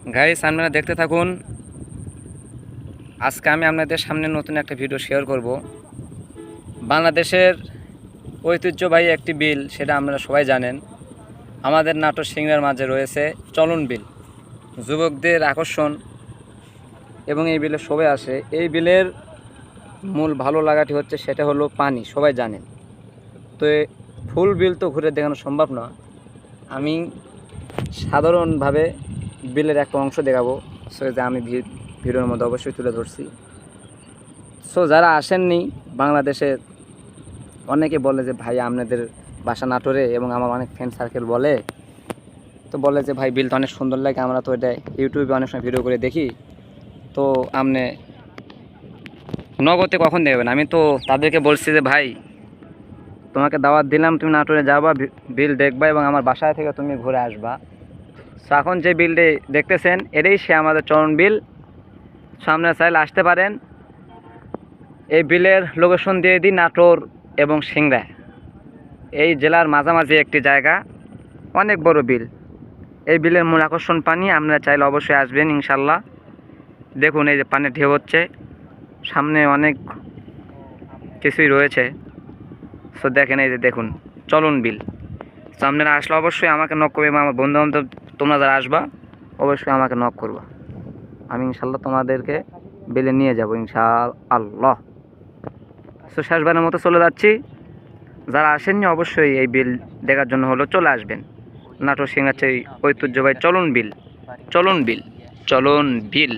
Guys আপনারা দেখতে থাকুন। আজকে আমি আপনাদের সামনে নতুন একটা ভিডিও শেয়ার করব। বাংলাদেশের ঐতিহ্যবাহী একটি বিল, সেটা আপনারা সবাই জানেন। আমাদের নাটোর সিংড়ার মাঝে রয়েছে চলন বিল, যুবকদের আকর্ষণ, এবং এই বিলে সবাই আসে। এই বিলের মূল ভালো লাগাটি হচ্ছে সেটা হলো পানি, সবাই জানেন। তো ফুল বিল তো ঘুরে দেখানো সম্ভব না, আমি সাধারণভাবে বিলের একটা অংশ দেখাবো, সেটা আমি ভিডিওর মধ্যে অবশ্যই তুলে ধরছি। সো যারা আসেননি বাংলাদেশের, অনেকে বলে যে ভাই আপনাদের বাসা নাটোরে, এবং আমার অনেক ফ্রেন্ড সার্কেল বলে, তো বলে যে ভাই বিলটা অনেক সুন্দর লাগে, আমরা তো এটা ইউটিউবে অনেক সময় ভিডিও করে দেখি, তো আপনি নগদে কখন দেবেন? আমি তো তাদেরকে বলছি যে ভাই, তোমাকে দাওয়াত দিলাম, তুমি নাটোরে যাবা, বিল দেখবা এবং আমার বাসায় থেকে তুমি ঘুরে আসবা। সো এখন যে বিলটি দেখতেছেন এটাই সে আমাদের চরণ বিল। সামনে চাইলে আসতে পারেন। এই বিলের লোকেশন দিয়ে দিই নাটোর এবং সিংড়া, এই জেলার মাঝামাঝি একটি জায়গা, অনেক বড় বিল। এই বিলের মূল আকর্ষণ পানি, আপনারা চাইলে অবশ্যই আসবেন ইনশাল্লাহ। দেখুন এই যে পানি ঢেউ হচ্ছে, সামনে অনেক কিছুই রয়েছে। সো দেখেন, এই যে দেখুন চলন বিল। তো আপনারা আসলে অবশ্যই আমাকে নক করবে, আমার বন্ধু বান্ধব তোমরা যারা আসবা অবশ্যই আমাকে নক করবা, আমি ইনশাল্লাহ তোমাদেরকে বিলে নিয়ে যাব ইনশাআল্লাহ। সো শেষবারের মতো চলে যাচ্ছি। যারা আসেননি অবশ্যই এই বিল দেখার জন্য হলো চলে আসবেন। নাটোর সিংড়ার ঐতিহ্যবাহী চলন বিল, চলন বিল, চলন বিল।